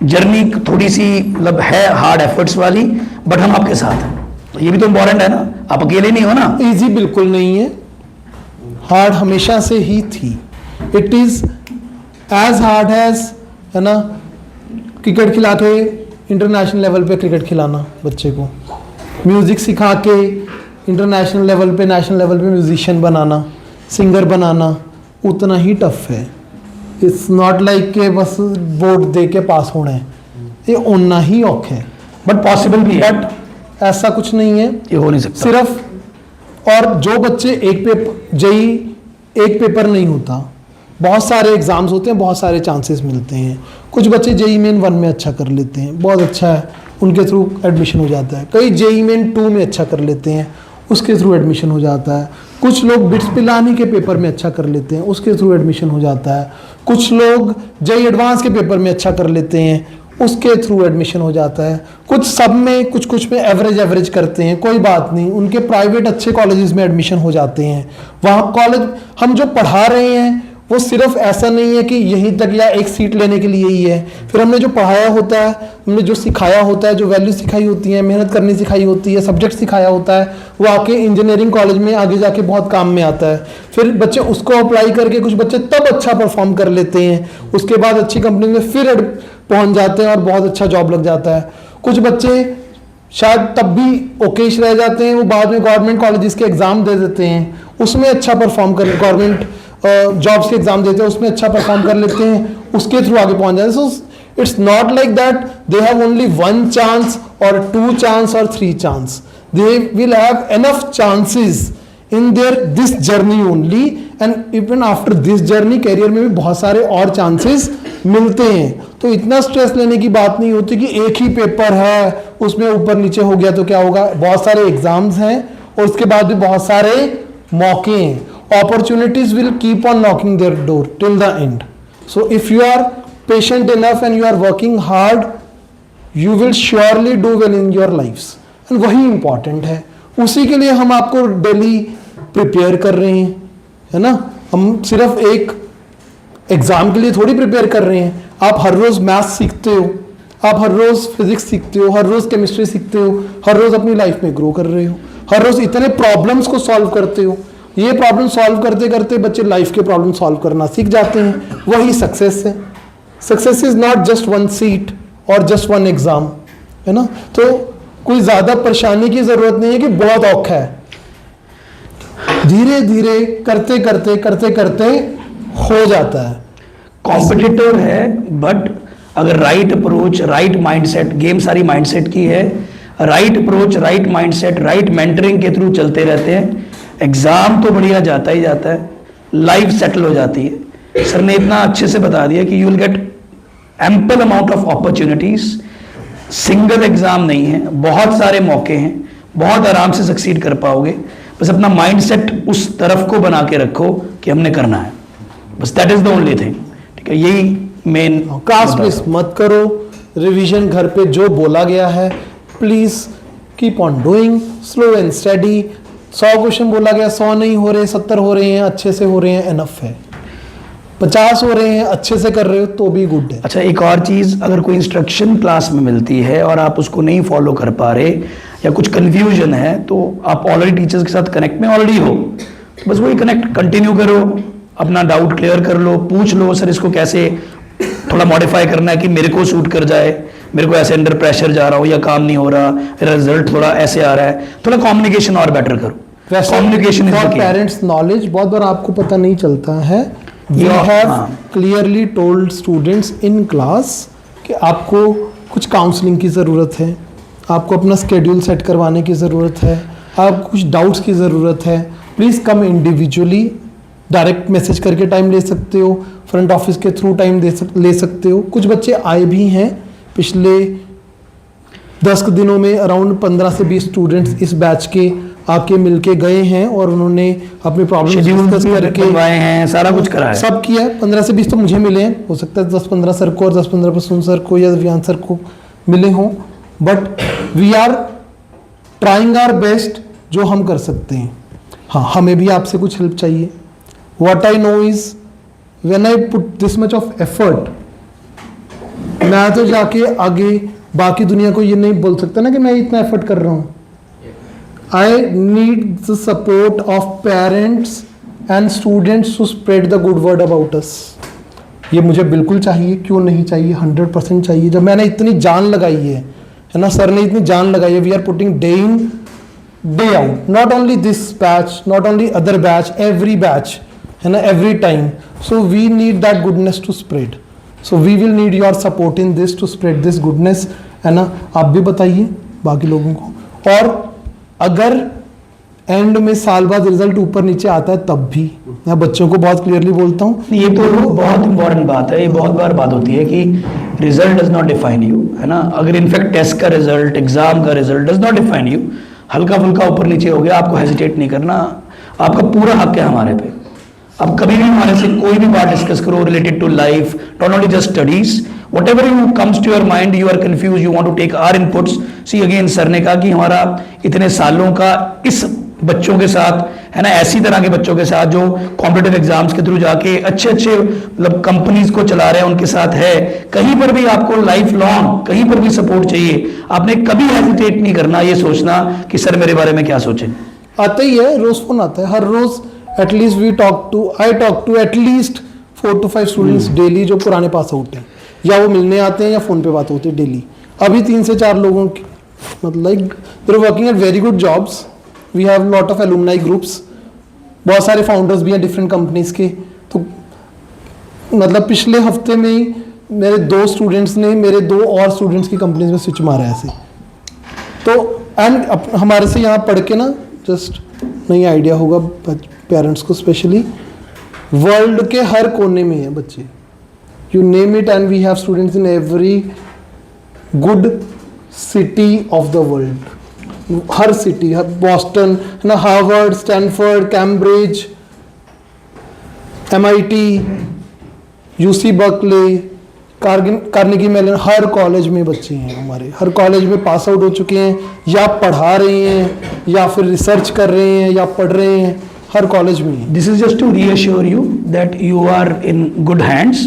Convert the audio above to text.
Journey थोड़ी सी मतलब है हार्ड एफर्ट्स वाली, बट हम आपके साथ हैं, तो ये भी तो इम्पोर्टेंट है ना, आप अकेले नहीं हो ना। इजी बिल्कुल नहीं है, हार्ड हमेशा से ही थी। It is as hard as, है ना, क्रिकेट खिला के इंटरनेशनल लेवल पे क्रिकेट खिलाना बच्चे को, म्यूजिक सिखा के इंटरनेशनल लेवल पे नेशनल लेवल पे म्यूजिशियन बनाना, सिंगर बनाना उतना ही टफ है। इट्स नॉट लाइक के बस बोर्ड दे के पास होना है, ये उतना ही औख है, बट पॉसिबल भी है, बट ऐसा कुछ नहीं है, ये हो नहीं सकता सिर्फ। और जो बच्चे एक पेपर जेई एक पेपर नहीं होता, बहुत सारे एग्जाम्स होते हैं, बहुत सारे चांसेस मिलते हैं। कुछ बच्चे जेई मेन 1 में अच्छा कर लेते हैं, बहुत अच्छा है, उनके थ्रू एडमिशन हो जाता है। कई जेई मेन 2 में अच्छा कर लेते हैं, उसके थ्रू एडमिशन हो जाता है। कुछ लोग बिट्स पिलानी के पेपर में अच्छा कर लेते हैं, उसके थ्रू एडमिशन हो जाता है। कुछ लोग जेई एडवांस के पेपर में अच्छा कर लेते हैं, उसके थ्रू एडमिशन हो जाता है। कुछ सब में कुछ में एवरेज करते हैं, कोई बात नहीं, उनके प्राइवेट अच्छे कॉलेजेस में एडमिशन हो जाते हैं। वहाँ कॉलेज हम जो पढ़ा रहे हैं वो सिर्फ ऐसा नहीं है कि यहीं तक या एक सीट लेने के लिए ही है। फिर हमने जो पढ़ाया होता है, हमने जो सिखाया होता है, जो वैल्यू सिखाई होती है, मेहनत करनी सिखाई होती है, सब्जेक्ट सिखाया होता है, वो आके इंजीनियरिंग कॉलेज में आगे जाके बहुत काम में आता है। फिर बच्चे उसको अप्लाई करके, कुछ बच्चे तब अच्छा परफॉर्म कर लेते हैं, उसके बाद अच्छी कंपनी में फिर पहुंच जाते हैं और बहुत अच्छा जॉब लग जाता है। कुछ बच्चे शायद तब भी ओकेश रह जाते हैं, वो बाद में गवर्नमेंट कॉलेजेस के एग्जाम दे देते हैं, उसमें अच्छा परफॉर्म कर, गवर्नमेंट जॉब्स के एग्जाम देते हैं, उसमें अच्छा परफॉर्म कर लेते हैं, उसके थ्रू आगे पहुंच जाते हैं। So it's not like that they have only 1 chance और 2 चांस और 3 chance, they will have enough chances in their this journey only, and even after this journey career में भी बहुत सारे और चांसेस मिलते हैं। तो इतना स्ट्रेस लेने की बात नहीं होती कि एक ही पेपर है, उसमें ऊपर नीचे हो गया तो क्या होगा। बहुत सारे एग्जाम्स हैं और उसके बाद भी बहुत सारे मौके हैं। Opportunities will keep on knocking their door till the end. So if you are patient enough and you are working hard, you will surely do well in your lives. And वही important है, उसी के लिए हम आपको daily prepare कर रहे हैं, है ना। हम सिर्फ एक एग्जाम के लिए थोड़ी प्रिपेयर कर रहे हैं। आप हर रोज मैथ्स सीखते हो, आप हर रोज फिजिक्स सीखते हो, हर रोज केमिस्ट्री सीखते हो, हर रोज अपनी लाइफ में ग्रो कर रहे हो, हर रोज इतने प्रॉब्लम्स को सॉल्व करते हो। ये प्रॉब्लम सॉल्व करते करते बच्चे लाइफ के प्रॉब्लम सॉल्व करना सीख जाते हैं, वही सक्सेस है। Success is not just 1 seat और जस्ट 1 एग्जाम, है ना। तो कोई ज्यादा परेशानी की जरूरत नहीं है कि बहुत औखा है, धीरे धीरे करते करते करते करते हो जाता है। कॉम्पिटिटिव है, बट अगर right approach, right mindset, game सारी माइंडसेट की है, right approach, right mindset, right mentoring के थ्रू चलते रहते हैं, एग्जाम तो बढ़िया जाता ही जाता है, लाइफ सेटल हो जाती है। सर ने इतना अच्छे से बता दिया कि you will get ample amount of opportunities, single exam नहीं है, बहुत सारे मौके हैं, बहुत आराम से सक्सीड कर पाओगे। बस अपना माइंडसेट उस तरफ को बना के रखो कि हमने करना है, बस that is the only thing. ठीक है, यही मेन। क्लास मिस मत करो, रिवीजन घर पे जो बोला गया है please keep on doing, slow and study. 100 question बोला गया, 100 नहीं हो रहे, 70 हो रहे हैं, अच्छे से हो रहे हैं, एनफ है। 50 हो रहे हैं, अच्छे से कर रहे हो तो भी गुड है। अच्छा, एक और चीज, अगर कोई इंस्ट्रक्शन क्लास में मिलती है और आप उसको नहीं फॉलो कर पा रहे या कुछ कंफ्यूजन है, तो आप ऑलरेडी टीचर्स के साथ कनेक्ट में ऑलरेडी हो, तो बस वही कनेक्ट कंटिन्यू करो, अपना डाउट क्लियर कर लो, पूछ लो सर इसको कैसे थोड़ा मॉडिफाई करना है कि मेरे को सूट कर जाए, मेरे को ऐसे अंडर प्रेशर जा रहा हूँ या काम नहीं हो रहा, मेरा रिजल्ट थोड़ा ऐसे आ रहा है, थोड़ा कम्युनिकेशन और बेटर करो। कम्युनिकेशन फॉर पेरेंट्स नॉलेज, बहुत बार आपको पता नहीं चलता है। We have clearly told students in class कि आपको कुछ काउंसलिंग की ज़रूरत है, आपको अपना स्केड्यूल सेट करवाने की ज़रूरत है, आपको कुछ डाउट्स की ज़रूरत है, please come individually, direct message करके टाइम ले सकते हो, फ्रंट ऑफिस के थ्रू टाइम ले सकते हो। कुछ बच्चे आए भी हैं, पिछले 10 दिनों में अराउंड 15 से 20 स्टूडेंट्स इस बैच के आके मिलके गए हैं और उन्होंने अपनी प्रॉब्लम डिस्कस करके हैं, सारा कुछ करा है, सब किया है। 15 से 20 तो मुझे मिले हैं, हो सकता है 10-15 सर को और 10-15% सर को या विहान सर को मिले हों, but we are trying our best जो हम कर सकते हैं। हाँ, हमें भी आपसे कुछ हेल्प चाहिए। What I know is when I put this much of effort, मैं तो जाके आगे बाकी दुनिया को ये नहीं बोल सकता ना कि मैं इतना एफर्ट कर रहा हूँ. I need the support of parents and students to spread the good word about us. ये मुझे बिल्कुल चाहिए. क्यों नहीं चाहिए? 100% चाहिए. जब मैंने इतनी जान लगाई है ना, सर ने इतनी जान लगाई है. We are putting day in day out. Not only this batch, not only other batch, every batch, है ना, every time. So we need that goodness to spread. So we will need your support in this to spread this goodness, है ना. आप भी बताइए बाकी लोगों को. और अगर एंड में साल बाद रिजल्ट ऊपर नीचे आता है तब भी मैं बच्चों को बहुत क्लियरली बोलता हूँ. ये तो बहुत इंपॉर्टेंट बात है. ये बहुत बार बात होती है कि result does not define you, है ना. अगर इनफैक्ट टेस्ट का रिजल्ट, एग्जाम का result does not define you, हल्का फुल्का ऊपर नीचे हो गया, आपको हेजिटेट नहीं करना. आपका पूरा हक है हमारे पे. आप कभी भी हमारे से कोई भी बात डिस्कस करो related to life, not only just studies. whatever you comes to your mind, you are confused, you want to take our inputs. See again, sir ने कहा कि हमारा इतने सालों का इस बच्चों के साथ, है ना, ऐसी तरह के बच्चों के साथ जो कॉम्पिटिटिव एग्जाम्स के थ्रू जाके अच्छे अच्छे मतलब कंपनीज को चला रहे हैं, उनके साथ है. कहीं पर भी आपको लाइफ लॉन्ग कहीं पर भी सपोर्ट चाहिए, आपने कभी हेजिटेट नहीं करना ये सोचना कि सर मेरे बारे में क्या सोचें. आता ही है, रोज फोन आता है. हर रोज at least I talk to at least 4 to 5 students daily जो पुराने पास आउट हैं, या वो मिलने आते हैं या फोन पे बात होती है डेली. अभी 3 से 4 लोगों की मतलब like they are working at very good jobs. We have lot of alumni groups. बहुत सारे फाउंडर्स भी हैं डिफरेंट कंपनीज के. तो मतलब पिछले हफ्ते में ही मेरे 2 स्टूडेंट्स ने मेरे 2 और स्टूडेंट्स की कंपनीज में स्विच मारा है ऐसे. तो एंड हमारे से यहाँ पढ़ के ना जस्ट नहीं आइडिया होगा पेरेंट्स को, स्पेशली वर्ल्ड के हर कोने में है बच्चे. You name it and we have students in every good city of the world. हर सिटी, बॉस्टन, है ना, Harvard, Stanford, Cambridge, MIT, UC Berkeley, Carnegie Mellon, हर कॉलेज में बच्चे हैं हमारे. हर कॉलेज में पास आउट हो चुके हैं, या पढ़ा रहे हैं, या फिर रिसर्च कर रहे हैं, या पढ़ रहे हैं. हर कॉलेज में. This is just to reassure you that you are in good hands.